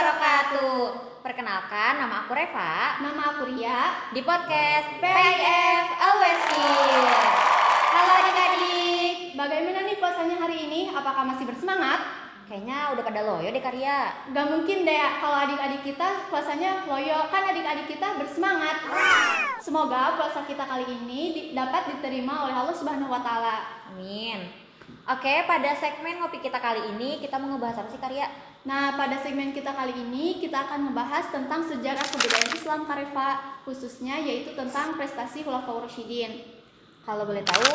wabarakatuh. Perkenalkan, nama aku Reva. Nama aku Ria. Di podcast PIF Always Here. Halo adik-adik. Bagaimana nih puasanya hari ini? Apakah masih bersemangat? Kayaknya udah pada loyo deh Karya. Gak mungkin deh kalau adik-adik kita puasanya loyo. Kan adik-adik kita bersemangat. Semoga puasa kita kali ini dapat diterima oleh Allah Subhanahu wa Ta'ala. Amin. Oke, pada segmen ngopi kita kali ini kita mau ngebahas apa sih Karya? Nah, pada segmen kita kali ini kita akan membahas tentang sejarah kebudayaan Islam Kareva, khususnya yaitu tentang prestasi Khulafaur Rasyidin. Kalau boleh tahu,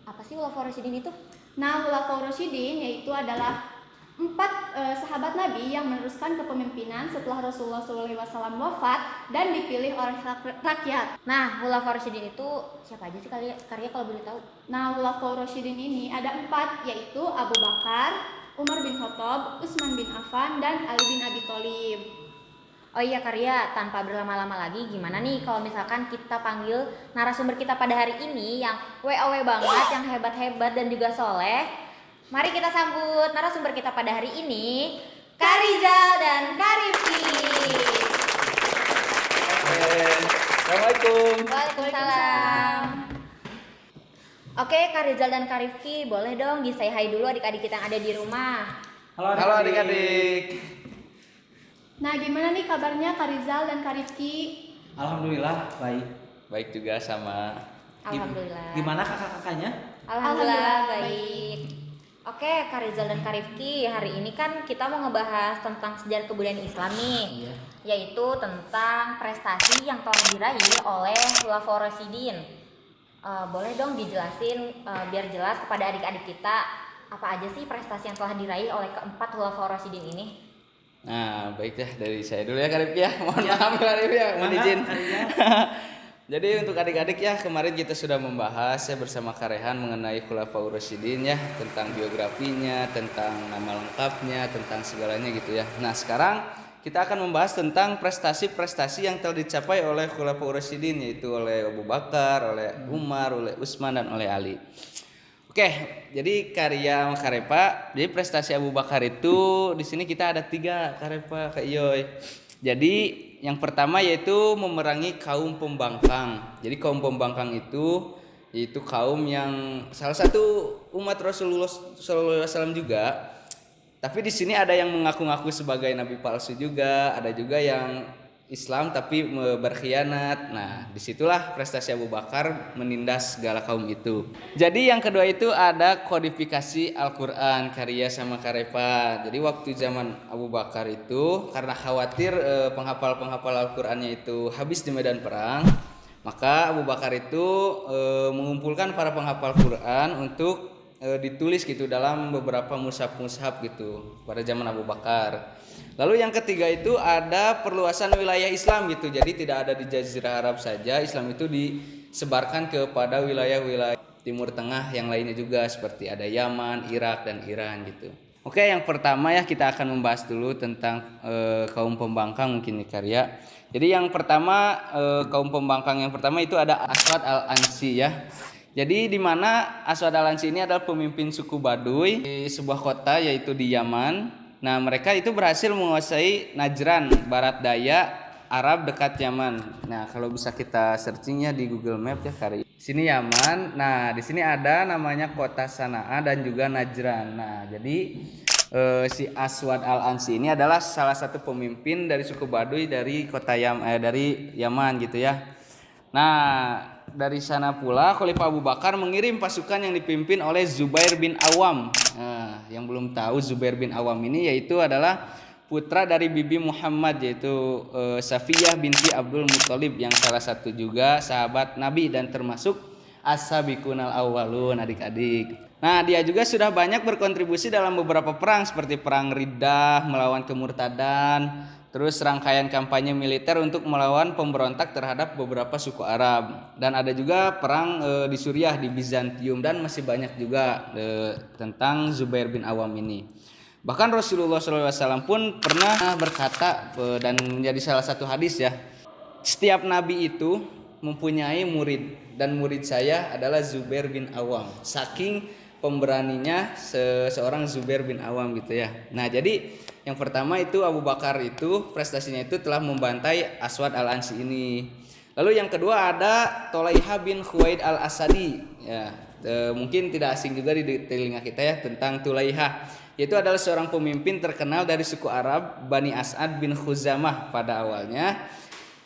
apa sih Khulafaur Rasyidin itu? Nah, Khulafaur Rasyidin yaitu adalah 4 sahabat Nabi yang meneruskan kepemimpinan setelah Rasulullah SAW wafat dan dipilih oleh rakyat. Nah, Khulafaur Rasyidin itu siapa aja sih Karya kalau boleh tahu? Nah, Khulafaur Rasyidin ini ada 4, yaitu Abu Bakar, Umar bin Khattab, Utsman bin Affan, dan Ali bin Abi Thalib. Oh iya Karya, tanpa berlama-lama lagi, gimana nih kalau misalkan kita panggil narasumber kita pada hari ini yang WOW banget, yang hebat-hebat dan juga soleh. Mari kita sambut narasumber kita pada hari ini, Kak Rizal dan Kak Rifki. Assalamualaikum. Waalaikumsalam. Oke, Kak Rizal dan Kak Rifki, boleh dong di say hi dulu adik-adik kita yang ada di rumah. Halo adik-adik. Nah, gimana nih kabarnya Kak Rizal dan Kak Rifki? Alhamdulillah baik. Baik juga sama. Alhamdulillah. Gimana kakak-kakaknya? Alhamdulillah baik. Oke, Kak Rizal dan Kak Rifki, hari ini kan kita mau ngebahas tentang sejarah kebudayaan Islam nih, yaitu tentang prestasi yang telah diraih oleh Khulafaur Rasyidin. Boleh dong dijelasin biar jelas kepada adik-adik kita apa aja sih prestasi yang telah diraih oleh keempat Khulafaur Rasyidin ini? Nah, baik ya dari saya dulu ya Kak Rifki ya. Mohon maaf Kak Rifki ya, mohon izin. Jadi untuk adik-adik ya, kemarin kita sudah membahas ya bersama Karehan mengenai Khulafaur Rasyidin ya, tentang biografinya, tentang nama lengkapnya, tentang segalanya gitu ya. Nah, sekarang kita akan membahas tentang prestasi-prestasi yang telah dicapai oleh Khulafaur Rasyidin, yaitu oleh Abu Bakar, oleh Umar, oleh Utsman, dan oleh Ali. Oke, jadi karya Karepa, jadi prestasi Abu Bakar itu di sini kita ada 3 Karepa Kak Iyoy. Jadi yang pertama yaitu memerangi kaum pembangkang. Jadi kaum pembangkang itu yaitu kaum yang salah satu umat Rasulullah SAW juga. Tapi di sini ada yang mengaku-ngaku sebagai nabi palsu juga, ada juga yang Islam tapi berkhianat. Nah, disitulah prestasi Abu Bakar menindas segala kaum itu. Jadi yang kedua itu ada kodifikasi Al-Quran karya sama Karepa. Jadi waktu zaman Abu Bakar itu karena khawatir penghafal-penghafal Al-Qurannya itu habis di medan perang, maka Abu Bakar itu mengumpulkan para penghafal Quran untuk ditulis gitu dalam beberapa mushaf-mushaf gitu pada zaman Abu Bakar. Lalu yang ketiga itu ada perluasan wilayah Islam gitu. Jadi tidak ada di Jazirah Arab saja, Islam itu disebarkan kepada wilayah-wilayah Timur Tengah yang lainnya juga seperti ada Yaman, Irak, dan Iran gitu. Oke, yang pertama ya kita akan membahas dulu tentang kaum pembangkang mungkin nih karya. Jadi yang pertama kaum pembangkang yang pertama itu ada Aswad Al-Ansi ya. Jadi di mana Aswad Al-Ansi ini adalah pemimpin suku Baduy di sebuah kota yaitu di Yaman. Nah, mereka itu berhasil menguasai Najran, barat daya Arab dekat Yaman. Nah, kalau bisa kita searchingnya di Google Map ya kali. Sini Yaman. Nah, di sini ada namanya kota Sana'a dan juga Najran. Nah, jadi si Aswad Al-Ansi ini adalah salah satu pemimpin dari suku Baduy dari kota dari Yaman gitu ya. Nah, dari sana pula Khalifah Abu Bakar mengirim pasukan yang dipimpin oleh Zubair bin Awam. Nah, yang belum tahu Zubair bin Awam ini yaitu adalah putra dari Bibi Muhammad yaitu Safiyah binti Abdul Muthalib yang salah satu juga sahabat Nabi dan termasuk as-sabiqunal awwalun adik-adik. Nah, dia juga sudah banyak berkontribusi dalam beberapa perang seperti perang Riddah melawan kemurtadan, terus rangkaian kampanye militer untuk melawan pemberontak terhadap beberapa suku Arab, dan ada juga perang di Suriah di Bizantium, dan masih banyak juga tentang Zubair bin Awam ini. Bahkan Rasulullah SAW pun pernah berkata dan menjadi salah satu hadis ya, setiap nabi itu mempunyai murid dan murid saya adalah Zubair bin Awam. Saking pemberaninya seorang Zubair bin Awam gitu ya. Nah, jadi yang pertama itu Abu Bakar itu prestasinya itu telah membantai Aswad al-Ansi ini. Lalu yang kedua ada Tolaiha bin Khuwaid al-Asadi ya. Mungkin tidak asing juga di telinga kita ya tentang Tulaiha. Yaitu adalah seorang pemimpin terkenal dari suku Arab Bani As'ad bin Khuzamah pada awalnya.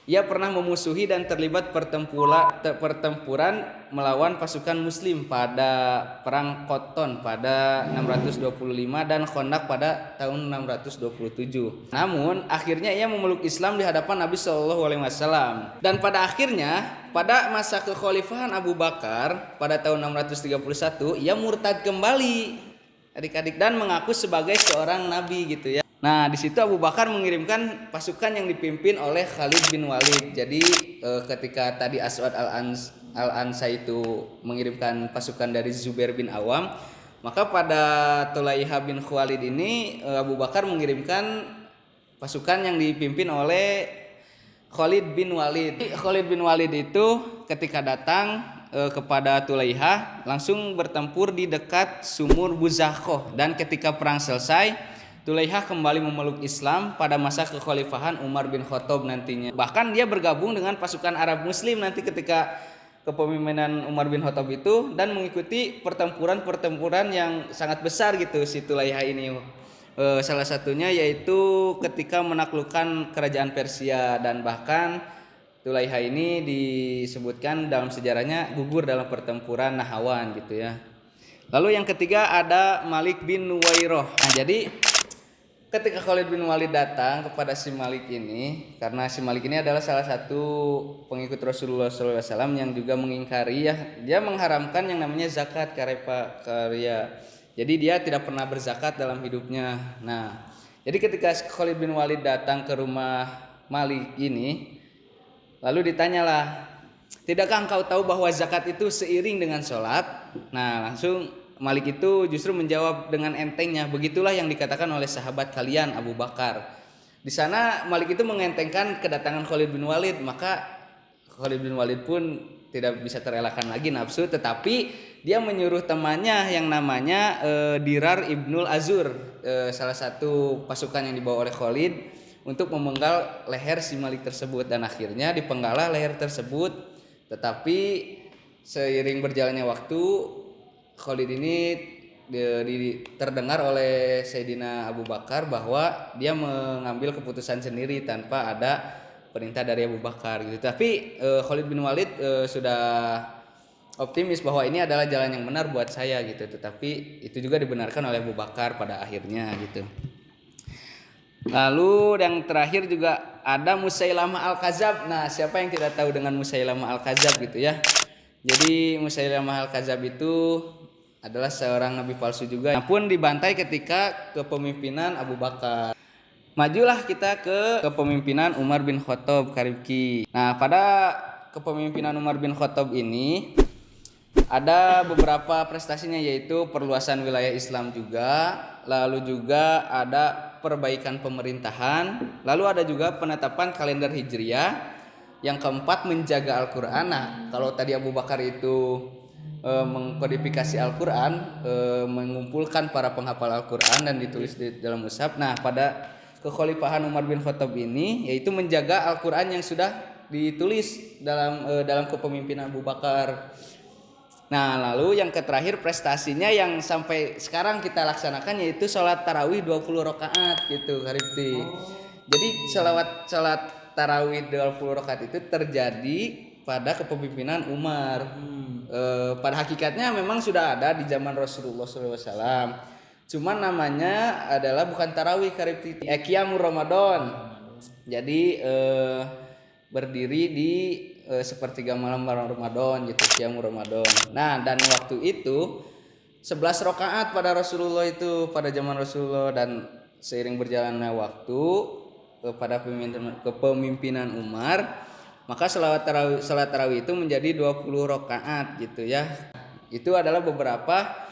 Ia pernah memusuhi dan terlibat pertempuran melawan pasukan muslim pada perang Qotton pada 625 dan Khandaq pada tahun 627. Namun akhirnya ia memeluk Islam di hadapan Nabi SAW. Dan pada akhirnya pada masa kekhalifahan Abu Bakar pada tahun 631 ia murtad kembali adik-adik dan mengaku sebagai seorang nabi gitu ya. Nah, di situ Abu Bakar mengirimkan pasukan yang dipimpin oleh Khalid bin Walid. Jadi ketika tadi Aswad al-Ansa itu mengirimkan pasukan dari Zubair bin Awam, maka pada Tulaiha bin Khuwailid ini Abu Bakar mengirimkan pasukan yang dipimpin oleh Khalid bin Walid. Khalid bin Walid itu ketika datang kepada Tulaiha langsung bertempur di dekat sumur Buzakhoh, dan ketika perang selesai Tulaiha kembali memeluk Islam pada masa kekhalifahan Umar bin Khattab nantinya. Bahkan dia bergabung dengan pasukan Arab Muslim nanti ketika kepemimpinan Umar bin Khattab itu dan mengikuti pertempuran-pertempuran yang sangat besar gitu si Tulaiha ini. Salah satunya yaitu ketika menaklukkan kerajaan Persia, dan bahkan Tulaiha ini disebutkan dalam sejarahnya gugur dalam pertempuran Nahawan gitu ya. Lalu yang ketiga ada Malik bin Nuwairoh. Nah, jadi ketika Khalid bin Walid datang kepada si Malik ini, karena si Malik ini adalah salah satu pengikut Rasulullah SAW yang juga mengingkari ya, dia mengharamkan yang namanya zakat karya. Jadi dia tidak pernah berzakat dalam hidupnya. Nah, jadi ketika Khalid bin Walid datang ke rumah Malik ini, lalu ditanyalah, tidakkah engkau tahu bahwa zakat itu seiring dengan sholat? Nah, langsung Malik itu justru menjawab dengan entengnya, begitulah yang dikatakan oleh sahabat kalian Abu Bakar. Di sana Malik itu mengentengkan kedatangan Khalid bin Walid, maka Khalid bin Walid pun tidak bisa terelakkan lagi nafsu, tetapi dia menyuruh temannya yang namanya Dirar Ibnul Azur, salah satu pasukan yang dibawa oleh Khalid, untuk memenggal leher si Malik tersebut, dan akhirnya dipenggalah leher tersebut. Tetapi seiring berjalannya waktu, Khalid ini terdengar oleh Sayyidina Abu Bakar bahwa dia mengambil keputusan sendiri tanpa ada perintah dari Abu Bakar gitu. Tapi Khalid bin Walid sudah optimis bahwa ini adalah jalan yang benar buat saya gitu. Tetapi itu juga dibenarkan oleh Abu Bakar pada akhirnya gitu. Lalu yang terakhir juga ada Musailamah al-Kadzab. Nah, siapa yang tidak tahu dengan Musailamah al-Kadzab gitu ya. Jadi Musailamah al-Kadzab itu adalah seorang nabi palsu juga, pun dibantai ketika kepemimpinan Abu Bakar. Majulah kita ke kepemimpinan Umar bin Khattab Karibki. Nah, pada kepemimpinan Umar bin Khattab ini ada beberapa prestasinya, yaitu perluasan wilayah Islam juga, lalu juga ada perbaikan pemerintahan, lalu ada juga penetapan kalender Hijriah, yang keempat menjaga Al-Quran. Nah, kalau tadi Abu Bakar itu mengkodifikasi Al-Quran, mengumpulkan para penghafal Al-Quran dan ditulis di dalam mushaf. Nah, pada kekhalifahan Umar bin Khattab ini yaitu menjaga Al-Quran yang sudah ditulis dalam kepemimpinan Abu Bakar. Nah, lalu yang terakhir prestasinya yang sampai sekarang kita laksanakan yaitu sholat tarawih 20 rakaat gitu, Karibti. Jadi sholat tarawih 20 rakaat itu terjadi pada kepemimpinan Umar. Pada hakikatnya memang sudah ada di zaman Rasulullah SAW. Cuman namanya adalah bukan tarawih, Karibti, Qiyamul Ramadan. Jadi berdiri di sepertiga malam Ramadan gitu, Qiyamul Ramadan. Nah, dan waktu itu 11 rakaat pada Rasulullah itu pada zaman Rasulullah, dan seiring berjalannya waktu pada kepemimpinan Umar, maka salat tarawih itu menjadi 20 rakaat gitu ya. Itu adalah beberapa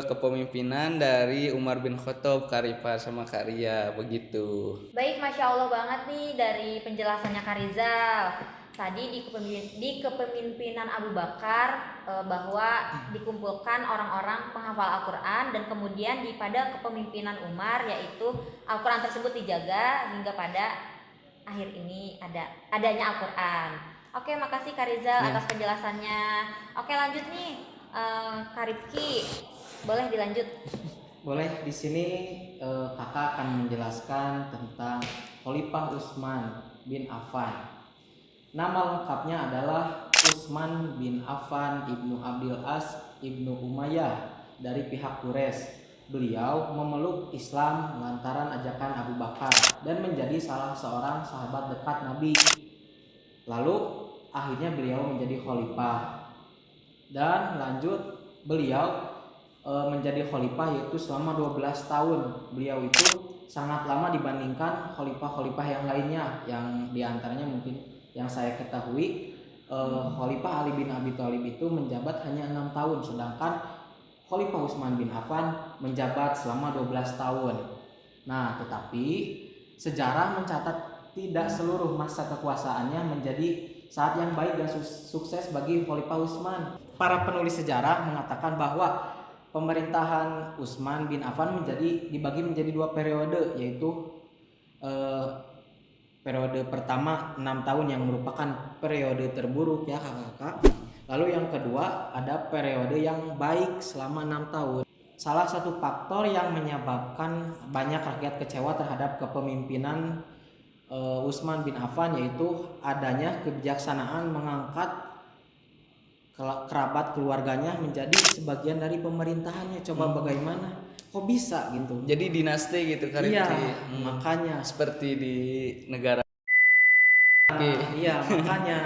kepemimpinan dari Umar bin Khattab, Karifa sama Karia begitu. Baik, Masya Allah banget nih dari penjelasannya Kak Rizal. tadi di kepemimpinan Abu Bakar bahwa dikumpulkan orang-orang penghafal Al-Quran, dan kemudian pada kepemimpinan Umar yaitu Al-Quran tersebut dijaga hingga pada akhir ini adanya Al-Quran. Oke, makasih Kak Rizal atas penjelasannya. Oke, lanjut nih Kak Rifki, boleh dilanjut. Boleh, di sini kakak akan menjelaskan tentang Khalifah Utsman bin Affan. Nama lengkapnya adalah Utsman bin Affan ibnu Abdul As ibnu Umayyah dari pihak Quraisy. Beliau memeluk Islam lantaran ajakan Abu Bakar dan menjadi salah seorang sahabat dekat Nabi. Lalu akhirnya beliau menjadi khalifah. Dan lanjut beliau menjadi khalifah yaitu selama 12 tahun. Beliau itu sangat lama dibandingkan khalifah-khalifah yang lainnya, yang diantaranya mungkin yang saya ketahui Khalifah Ali bin Abi Thalib itu menjabat hanya 6 tahun, sedangkan Khalifah Utsman bin Affan menjabat selama 12 tahun. Nah, tetapi sejarah mencatat tidak seluruh masa kekuasaannya menjadi saat yang baik dan sukses bagi Khalifah Utsman. Para penulis sejarah mengatakan bahwa pemerintahan Utsman bin Affan dibagi menjadi 2 periode, yaitu periode pertama 6 tahun yang merupakan periode terburuk ya kakak-kakak. Lalu yang kedua ada periode yang baik selama 6 tahun. Salah satu faktor yang menyebabkan banyak rakyat kecewa terhadap kepemimpinan Utsman bin Affan yaitu adanya kebijaksanaan mengangkat kerabat keluarganya menjadi sebagian dari pemerintahannya. Coba bagaimana? Kok bisa gitu? Jadi dinasti gitu kan? Iya, makanya seperti di negara. Iya, makanya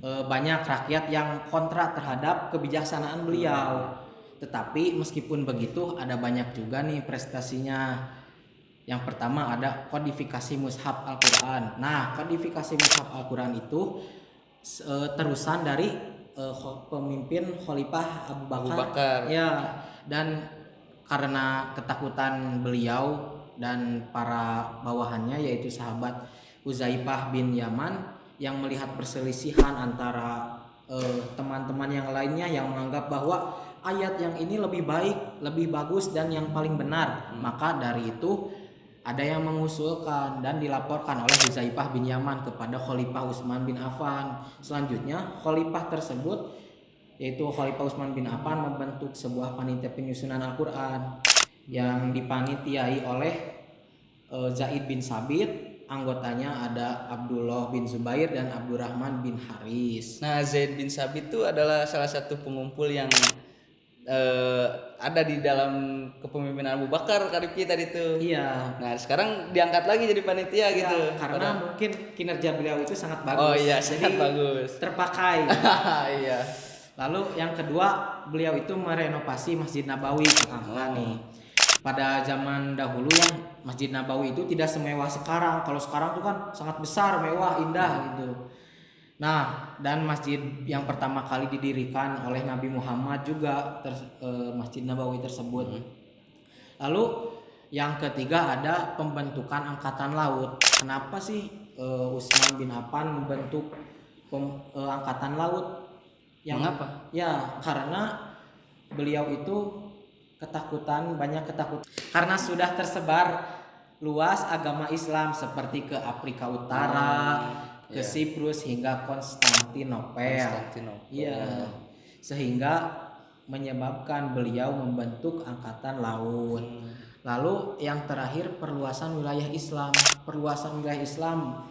banyak rakyat yang kontra terhadap kebijaksanaan beliau. Tetapi meskipun begitu ada banyak juga nih prestasinya. Yang pertama ada kodifikasi mushaf Al-Quran. Nah, kodifikasi mushaf Al-Quran itu terusan dari pemimpin Khalifah Abu Bakar. Ya, dan karena ketakutan beliau dan para bawahannya yaitu sahabat Hudzaifah bin Yaman yang melihat perselisihan antara teman-teman yang lainnya yang menganggap bahwa ayat yang ini lebih baik, lebih bagus dan yang paling benar. Maka dari itu ada yang mengusulkan dan dilaporkan oleh Hudzaifah bin Yaman kepada Khalifah Utsman bin Affan. Selanjutnya Khalifah tersebut yaitu Khalifah Utsman bin Affan membentuk sebuah panitia penyusunan Al-Quran yang dipanitiai oleh Zaid bin Sabit. Anggotanya ada Abdullah bin Zubair dan Abdurrahman bin Haris. Nah, Zaid bin Sabit itu adalah salah satu pengumpul yang ada di dalam kepemimpinan Abu Bakar Karifki tadi itu. Iya. Nah, sekarang diangkat lagi jadi panitia gitu. Karena mungkin kinerja beliau itu sangat bagus. Oh iya, jadi sangat bagus. Terpakai. Iya. Lalu yang kedua, beliau itu merenovasi Masjid Nabawi nih. Pada zaman dahulu yang Masjid Nabawi itu tidak semewah sekarang. Kalau sekarang tuh kan sangat besar, mewah, indah gitu. Nah, dan masjid yang pertama kali didirikan oleh Nabi Muhammad juga Masjid Nabawi tersebut. Lalu yang ketiga ada pembentukan angkatan laut. Kenapa sih Utsman bin Affan membentuk angkatan laut? Mengapa? Ya, karena beliau itu banyak ketakutan karena sudah tersebar luas agama Islam seperti ke Afrika Utara, ke Siprus hingga Konstantinopel. Iya. Sehingga menyebabkan beliau membentuk angkatan laut. Lalu yang terakhir perluasan wilayah Islam. Perluasan wilayah Islam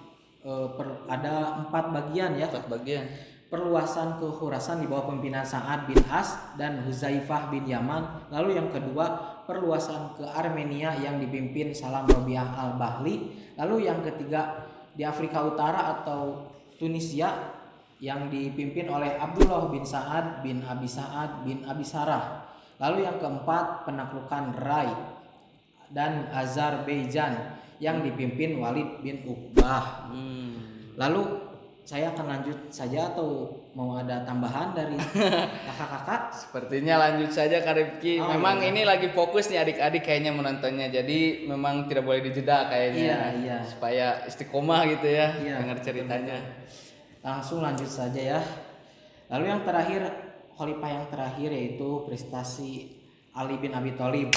ada 4 bagian ya. 4 bagian. Perluasan ke Khurasan di bawah pimpinan Sa'ad bin As dan Hudzaifah bin Yaman. Lalu yang kedua perluasan ke Armenia yang dipimpin Salam Robiah al-Bahli. Lalu yang ketiga di Afrika Utara atau Tunisia yang dipimpin oleh Abdullah bin Sa'ad bin Abi Sa'ad bin Abi Sarah. Lalu yang keempat penaklukan Rai dan Azerbaijan yang dipimpin Walid bin Uqbah. Lalu saya akan lanjut saja atau mau ada tambahan dari kakak-kakak? Sepertinya lanjut saja Kak Rifki. Memang ini lagi fokus nih adik-adik kayaknya menontonnya. Jadi memang tidak boleh dijeda kayaknya. Iya. Supaya istiqomah gitu ya dengar ceritanya. langsung lanjut saja ya. Lalu yang terakhir, khalifah yang terakhir yaitu prestasi Ali bin Abi Thalib.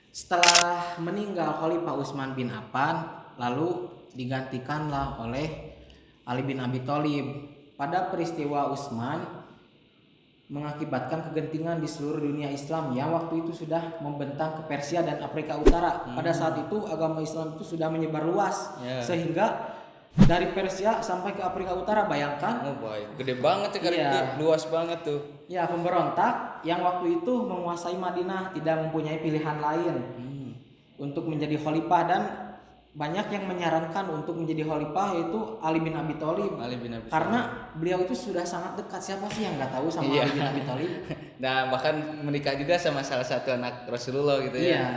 Setelah meninggal Khalifah Utsman bin Affan, lalu digantikanlah oleh Ali bin Abi Thalib. Pada peristiwa Utsman mengakibatkan kegentingan di seluruh dunia Islam yang waktu itu sudah membentang ke Persia dan Afrika Utara. Pada saat itu agama Islam itu sudah menyebar luas, sehingga dari Persia sampai ke Afrika Utara, bayangkan. Oh baik, gede banget ya Karib, luas banget tuh. Ya, pemberontak yang waktu itu menguasai Madinah tidak mempunyai pilihan lain untuk menjadi khalifah, dan banyak yang menyarankan untuk menjadi khalifah yaitu Ali bin Abi Thalib. Karena beliau itu sudah sangat dekat. Siapa sih yang nggak tahu sama Ali bin Abi Thalib? Nah, bahkan menikah juga sama salah satu anak Rasulullah gitu ya. Iya.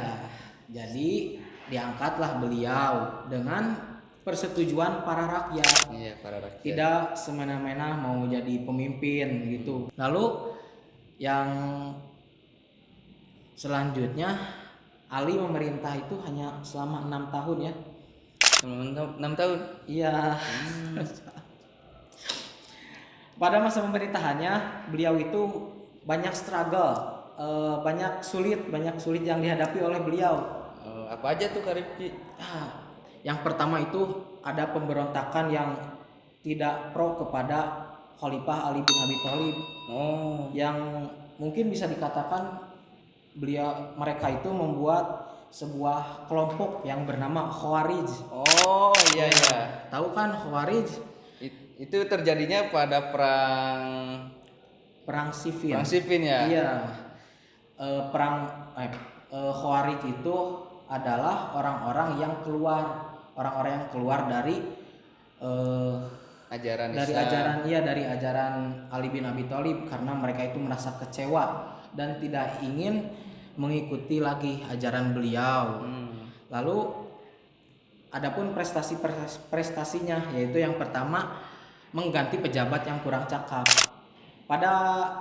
Jadi diangkatlah beliau dengan persetujuan para rakyat. Iya, para rakyat. Tidak semena-mena mau jadi pemimpin gitu. Lalu yang selanjutnya, Ali memerintah itu hanya selama 6 tahun ya. 6 tahun? Iya. Pada masa pemerintahannya beliau itu banyak struggle, banyak sulit yang dihadapi oleh beliau. Apa aja tuh Karib? Yang pertama itu ada pemberontakan yang tidak pro kepada Khalifah Ali bin Abi Thalib. Yang mungkin bisa dikatakan mereka itu membuat sebuah kelompok yang bernama Khawarij. Oh iya. Tahu kan Khawarij? Itu terjadinya pada perang Siffin. Perang Siffin ya. Iya. Khawarij itu adalah orang-orang yang keluar dari ajaran dari ajaran Ali bin Abi Thalib, karena mereka itu merasa kecewa dan tidak ingin mengikuti lagi ajaran beliau. Lalu adapun prestasinya yaitu yang pertama, mengganti pejabat yang kurang cakap. Pada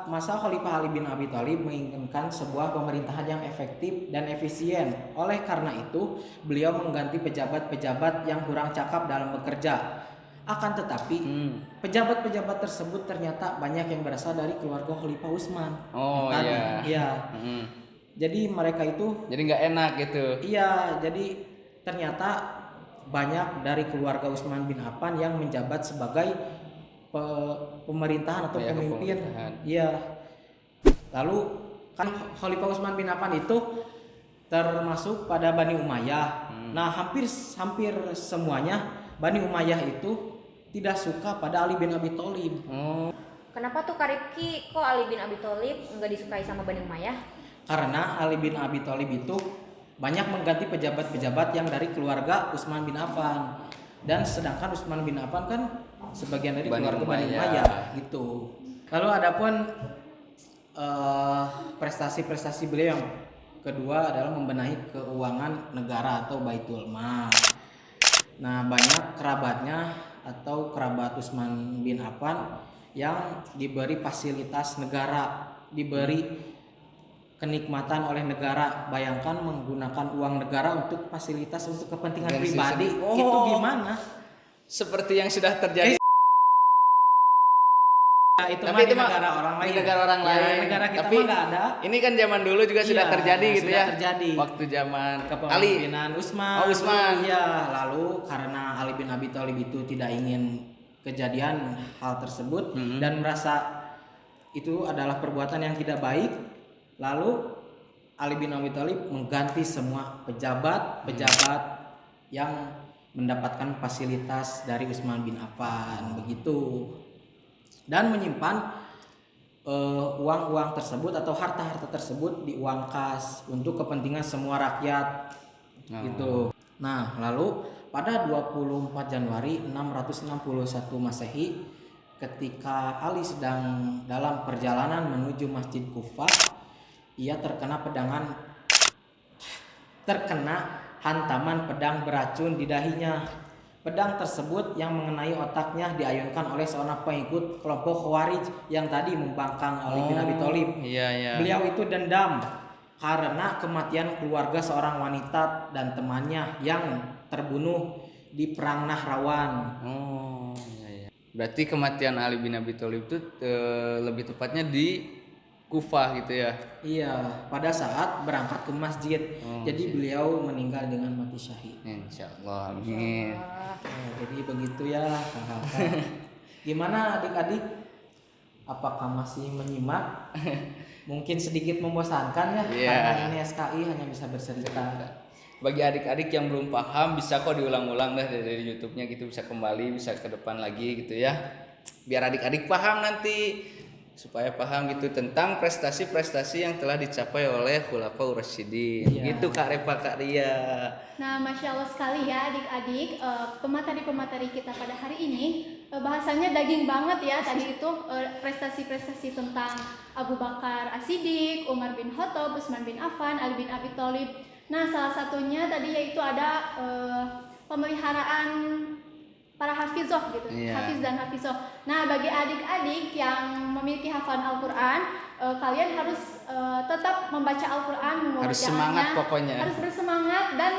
masa Khalifah Ali bin Abi Thalib menginginkan sebuah pemerintahan yang efektif dan efisien. Oleh karena itu, beliau mengganti pejabat-pejabat yang kurang cakap dalam bekerja. Akan tetapi, pejabat-pejabat tersebut ternyata banyak yang berasal dari keluarga Khalifah Utsman. Iya. Jadi mereka itu nggak enak gitu. Iya, jadi ternyata banyak dari keluarga Utsman bin Affan yang menjabat sebagai pemerintahan atau pemimpin. Iya. Lalu kan Khalifah Utsman bin Affan itu termasuk pada Bani Umayyah. Nah, hampir semuanya Bani Umayyah itu tidak suka pada Ali bin Abi Thalib. Kenapa tuh Karibki kok Ali bin Abi Thalib nggak disukai sama Bani Umayyah? Karena Ali bin Abi Thalib itu banyak mengganti pejabat-pejabat yang dari keluarga Utsman bin Affan, dan sedangkan Utsman bin Affan kan sebagian dari keluarga Bani Umayyah gitu. Lalu adapun prestasi-prestasi beliau yang kedua adalah membenahi keuangan negara atau Baitul Mal. Nah, banyak kerabat Utsman bin Affan yang diberi fasilitas negara, diberi kenikmatan oleh negara. Bayangkan menggunakan uang negara untuk fasilitas untuk kepentingan pribadi. Itu gimana? Seperti yang sudah terjadi. Itu mah di negara orang lain. Negara kita mah nggak ada. Ini kan zaman dulu juga sudah terjadi gitu ya. Terjadi. Waktu zaman kepemimpinan Utsman. Iya, lalu karena Ali bin Abi Thalib itu tidak ingin kejadian hal tersebut dan merasa itu adalah perbuatan yang tidak baik, lalu Ali bin Abi Thalib mengganti semua pejabat yang mendapatkan fasilitas dari Utsman bin Affan begitu, dan menyimpan uang-uang tersebut atau harta-harta tersebut di uang kas untuk kepentingan semua rakyat gitu. Nah, lalu pada 24 Januari 661 Masehi, ketika Ali sedang dalam perjalanan menuju Masjid Kufah, ia terkena hantaman pedang beracun di dahinya. Pedang tersebut yang mengenai otaknya diayunkan oleh seorang pengikut kelompok Khawarij yang tadi membangkang Ali bin Abi Thalib. Beliau itu dendam karena kematian keluarga seorang wanita dan temannya yang terbunuh di perang Nahrawan. Berarti kematian Ali bin Abi Thalib itu lebih tepatnya di Kufah gitu ya. Iya, pada saat berangkat ke masjid. Jadi beliau meninggal dengan mati syahid. Insyaallah, amin. Jadi begitu ya kakak. Gimana adik-adik? Apakah masih menyimak? Mungkin sedikit membosankan ya, karena ini SKI hanya bisa bercerita. Bagi adik-adik yang belum paham bisa kok diulang-ulang dah dari YouTube-nya gitu, bisa kembali, bisa ke depan lagi gitu ya. Biar adik-adik paham nanti, supaya paham gitu tentang prestasi-prestasi yang telah dicapai oleh Khulafaur Rasyidin. Gitu Kak Repa, Kak Ria. Nah, Masya Allah sekali ya adik-adik, pemateri-pemateri kita pada hari ini bahasanya daging banget ya. Tadi itu prestasi-prestasi tentang Abu Bakar As-Siddiq, Umar bin Khattab, Utsman bin Affan, Ali bin Abi Thalib. Nah, salah satunya tadi yaitu ada pemeliharaan para hafizoh gitu, hafiz dan hafizoh. Nah, bagi adik-adik yang memiliki hafalan Al-Quran, kalian harus tetap membaca Al-Quran, harus semangat pokoknya. Harus bersemangat dan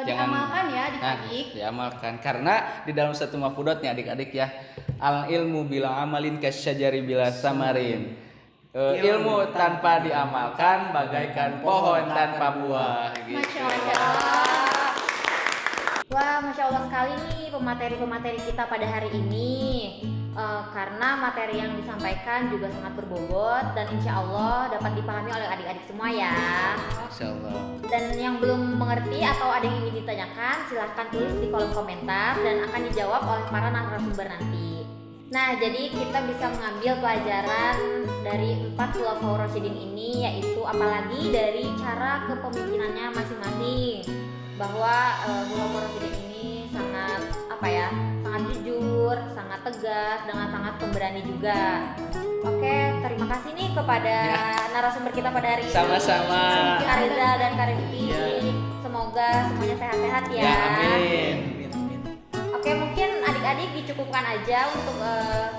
diamalkan ya adik-adik. Diamalkan, karena di dalam satu mafudotnya adik-adik ya, al ilmu bila amalin kasyajari bila samarin. Ilmu tanpa diamalkan bagaikan pohon tanpa buah. Gitu. Masya Allah. Wah, Masya Allah sekali nih pemateri-pemateri kita pada hari ini. Karena materi yang disampaikan juga sangat berbobot dan insya Allah dapat dipahami oleh adik-adik semua ya. Insya Allah. Dan yang belum mengerti atau ada yang ingin ditanyakan, silahkan tulis di kolom komentar dan akan dijawab oleh para narasumber nanti. Nah, jadi kita bisa mengambil pelajaran dari 4 Khulafaur Rasyidin ini, yaitu apalagi dari cara kepemimpinannya masing-masing. Bahwa Khulafaur Rasyidin ini sangat sangat jujur, sangat tegas, dengan sangat pemberani juga. Oke, terima kasih nih kepada narasumber kita pada hari ini. Sama-sama. Kak Reza dan Kak Rifki. Semoga semuanya sehat-sehat ya. Amin. Oke, mungkin adik-adik dicukupkan aja untuk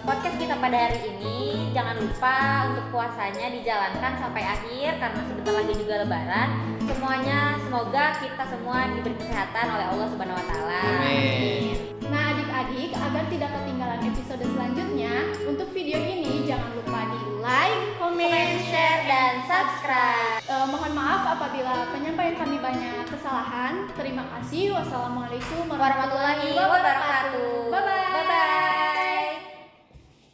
podcast kita pada hari ini. Jangan lupa untuk puasanya dijalankan sampai akhir karena sebentar lagi juga Lebaran. Semoga kita semua diberi kesehatan oleh Allah Subhanahu Wa Taala. Amin. Nah, adik-adik, agar tidak ketinggalan episode selanjutnya, untuk video ini jangan lupa di like, Comment, share, dan subscribe. Mohon maaf apabila penyampaian kami banyak kesalahan. Terima kasih. Wassalamualaikum warahmatullahi wabarakatuh. Bye bye.